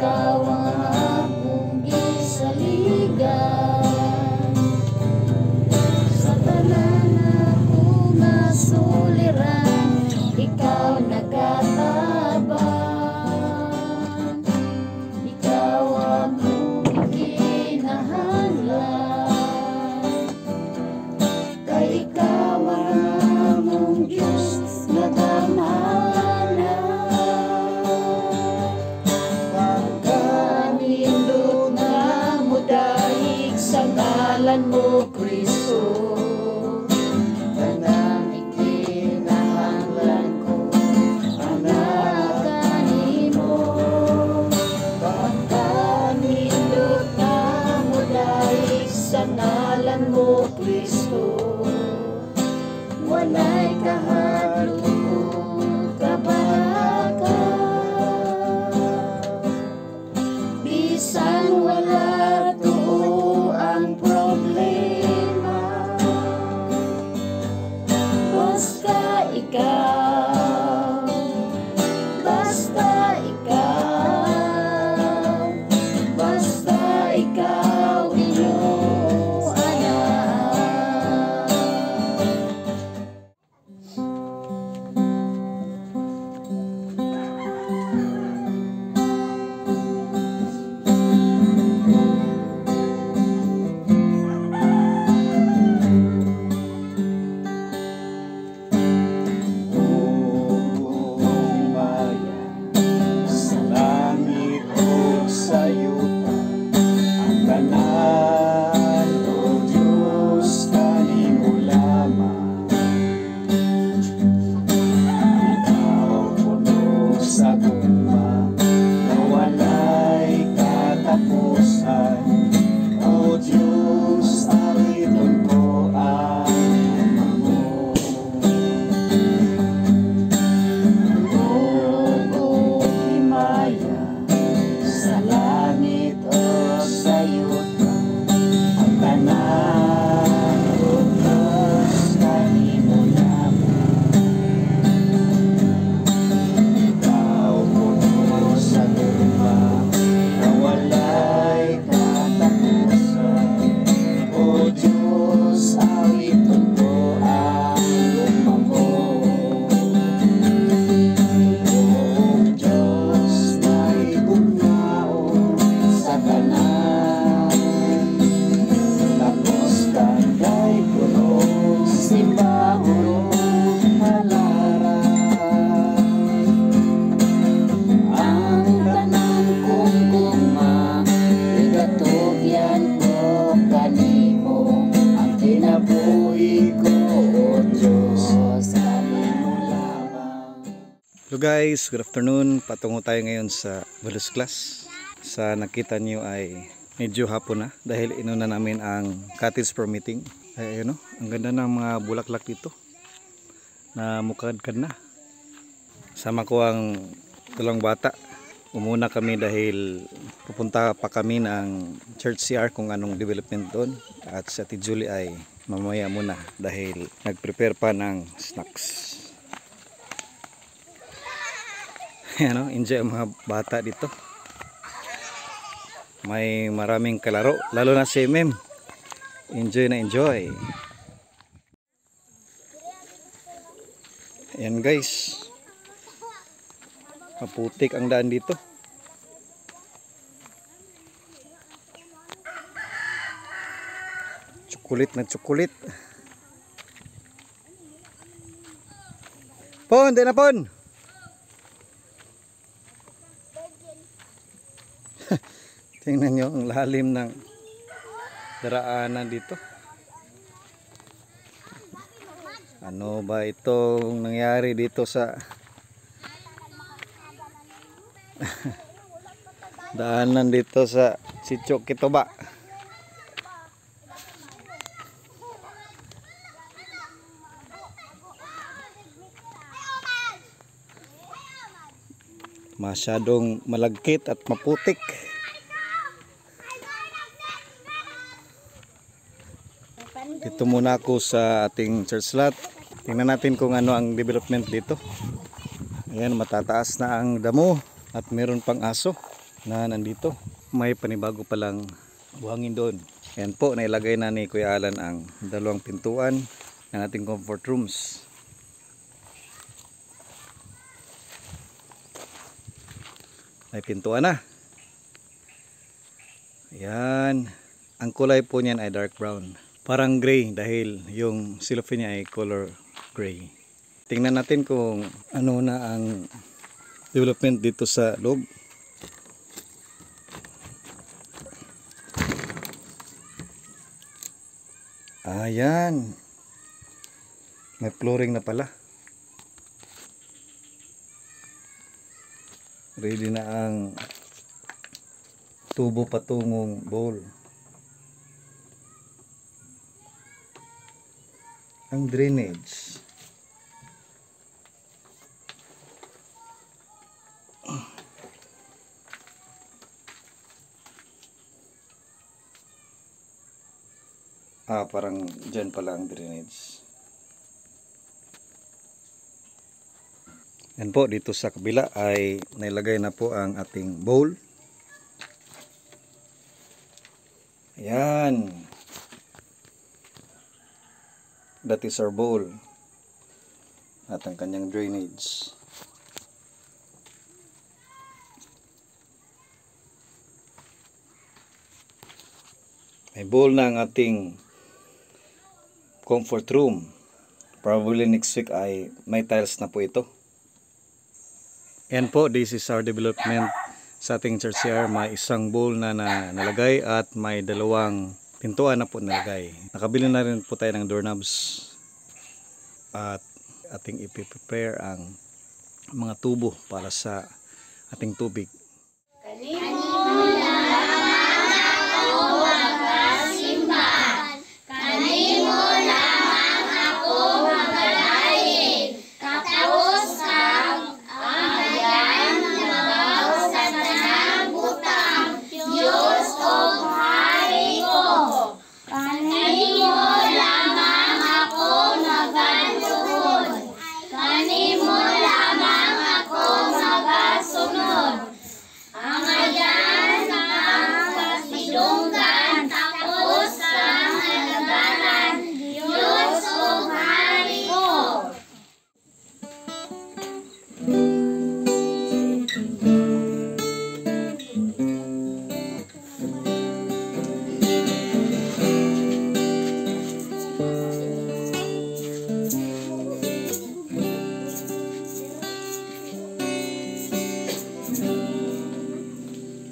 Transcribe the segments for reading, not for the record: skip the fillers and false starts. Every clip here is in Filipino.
ikaw ang akong gisaligan. Sa tanan akong nasuliran, ikaw nagatabang. Ikaw ang akong kinahanglan, kay ikaw ang among Diyos na tamanan. Pagkanindot na mo daig sa ngalan mo, Kristo, tanang ikinahanglan ko anagan mo. Pagkanindot na mo daig sa ngalan mo, Kristo, walay kahadlok kabaka. Bisan wala tuo ang problema, basta ikaw, basta ikaw, basta ikaw iyo anak. Sa langit o sa yuta, ang tanan, O Diyos, kanimo lamang. Ikaw puno sa guma, na walay katapusan. O Diyos, awiton ko ang mo. Himaya sa langit o sa yuta, ang tanan, O Diyos, kanimo lamang. Ikaw puno sa luma, na walay katapusan. O Diyos, awiton ko ang luma mo. O Diyos, may bugnaon sa tanan, tapos kay puno simbahon halaran. Ang tanan kong guma, igatugyan ko kanimo. Ang kinabuhi ko, O Diyos, kanimo lamang. Hello guys, good afternoon. Patungo tayo ngayon sa Balos class. Sa nakita nyo ay medyo hapon na dahil inuna namin ang cottage for meeting. Ay ayun, ang ganda ng mga bulaklak dito na mukadkad na. Sama ko ang tulang bata. Umuna kami dahil pupunta pa kami ng church CR kung anong development doon. At sa Ate Julie ay mamaya muna dahil nag-prepare pa ng snacks. Ayan, enjoy ang mga bata dito. May maraming kalaro, lalo na si Mem. Enjoy na enjoy. Ayan guys, maputik ang daan dito. Tsukulit na tsukulit. Pon, di na pon. Tingnan nyo ang lalim ng daraanan dito. Ano ba itong nangyari dito sa daanan dito sa Sitio Kitoba? Masyadong malagkit at maputik. Dito muna ako sa ating church lot. Tingnan natin kung ano ang development dito. Ayan, matataas na ang damo at meron pang aso. na nandito. May panibago palang buhangin doon. Ayan po, nailagay na ni Kuya Alan ang dalawang pintuan ng ating comfort rooms. May pintuan na. Ayan. Ang kulay po niyan ay dark brown. Parang gray dahil yung silopin niya ay color gray. Tingnan natin kung ano na ang development dito sa loob. Ayan. May flooring na pala. Ready na ang tubo patungong bowl. Ang drainage. Parang dyan pala ang drainage. Yan po, dito sa kabila ay nailagay na po ang ating bowl. Ayan. That is our bowl. At ang kanyang drainage. May bowl na ang ating comfort room. Probably next week ay may tiles na po ito. Yan po, this is our development sa ating church CR. May isang bowl na nalagay at may dalawang pintuan na po nalagay. Nakabili na rin po tayo ng doorknobs at ating ipiprepare ang mga tubo para sa ating tubig.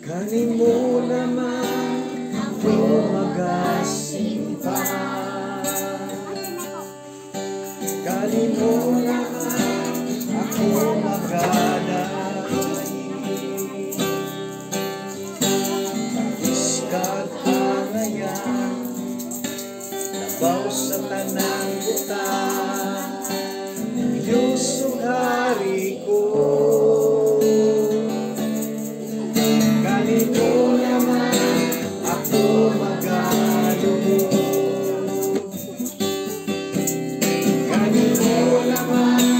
Kanin mo naman ako magasimba. Kanin mo naman ako magadalay. Tapos kaghangayan, nabaw sa tanang buta. Diyos o hari ko. Kanino naman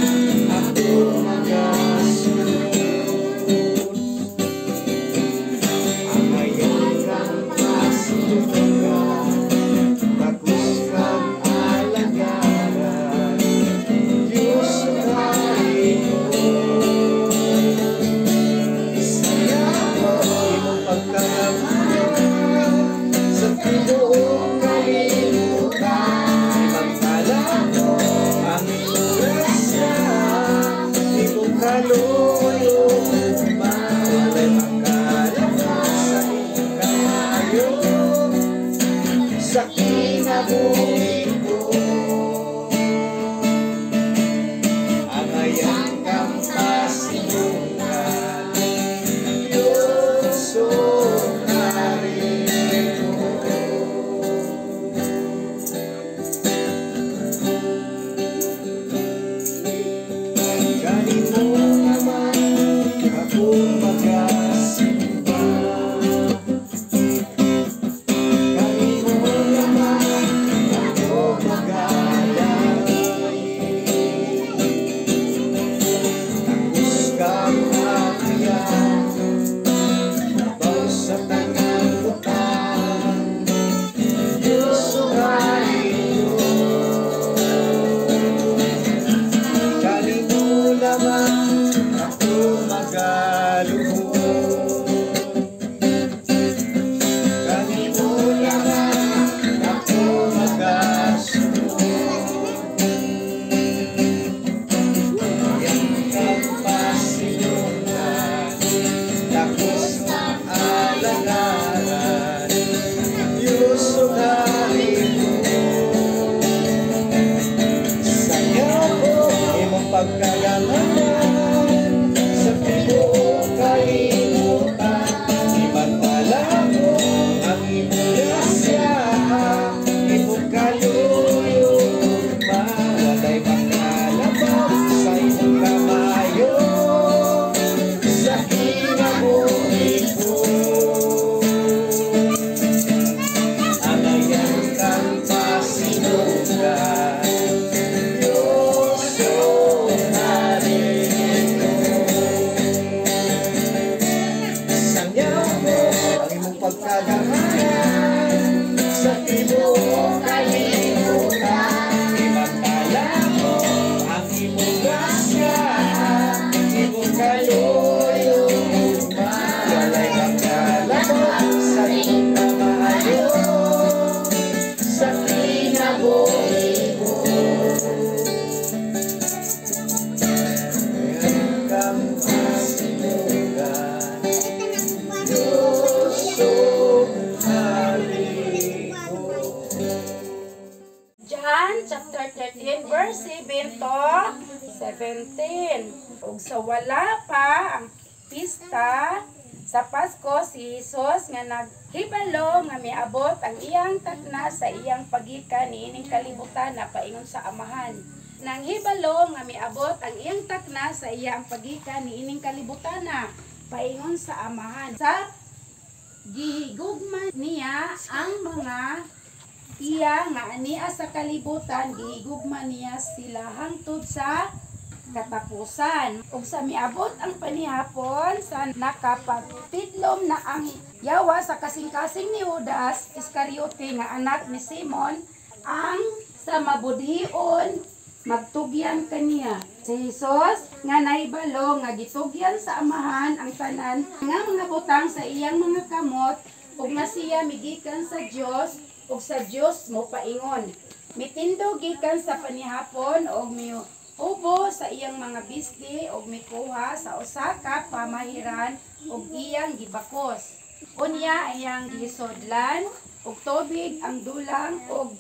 Kanino lang ako magasunod. Yang kapasinungan, takos na alagaran, Diyos o Harino. Sayaw ko imong pagkagamanan, sa tibuok kalimutan, ipagpala ko ang imong grasya, imong kaluyo, walay makalabang sa imong kamayo, sa kinabuhi ko. Alayan kang pasinugan, Diyos o Harino. Sanyaw mo ang imong pagkagamanan, sa tibuok kalimutan, ipagpala mo ang imong grasya, imong kaluyo, walay magkalabang sa imong kamayo, sa kinabuhi ko. Alayan kang pasinugan, Diyos o Harino. John chapter 13 verse 7 to 17. Ug sa wala pa ang pista sa Pasko, si Jesus nga naghibalo nga miabot ang iyang takna sa iyang pagikan niining kalibutan na paingon sa Amahan. Nang hibalo nga miabot ang iyang takna sa iyang pagikan niining kalibutan na paingon sa Amahan. Sa gihigugma niya ang mga iya nga ania sa kalibutan, gihigugma niya sila hangtod sa katapusan. Ug sa miabot ang panihapon sa nakapagtidlom na ang yawa sa kasing-kasing ni Judas Iscariote nga anak ni Simon, ang sa mabudhion magtugyan kaniya. Si Jesus nga nahibalo nga gitugyan sa Amahan ang tanan nga mga butang sa iyang mga kamot, ug nga siya migikan sa Dios ug sa Dios mo paingon. Mitindog gikan sa panihapon ug miubo sa iyang mga bisti ug mikuha sa usa ka pamahiran ug iyang gibakos. Unya iyang gisudlan ug tubig ang dulang ug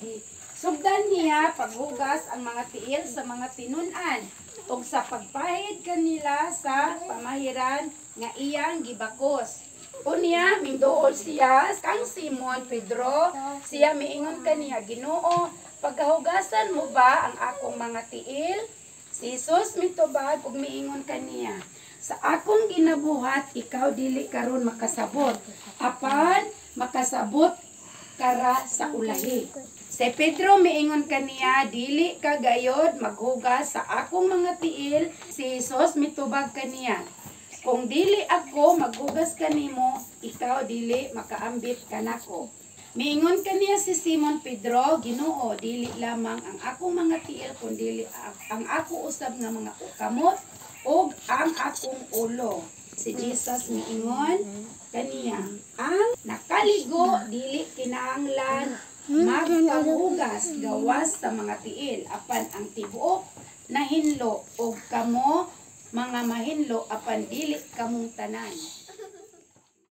sugdan niya paghugas ang mga tiil sa mga tinun-an ug sa pagpahid kanila sa pamahiran nga iyang gibakos. Unya minduol siya kang Simon Pedro, siya miingon kaniya, Ginoo, pagkahugasan mo ba ang akong mga tiil? Si Jesus mitubag ug miingon kaniya, sa akong ginabuhat ikaw dili karon makasabot, apan makasabot kara sa ulahi. Si Pedro miingon kaniya, dili ka gayod maghugas sa akong mga tiil. Si Jesus mitubag kaniya, kung dili ako maghugas kanimo, ikaw dili makaambit kanako. Miingon kaniya si Simon Pedro, Ginoo, dili lamang ang akong mga tiil, kundi ang ako usab nga mga kamot ug ang akong ulo. Si Jesus miingon kaniya, ang nakaligo dili kinahanglan magpanghugas gawas sa mga tiil, apan ang tibuok na hinlo ug kamo mga mahinlo apan dili kamong tanan.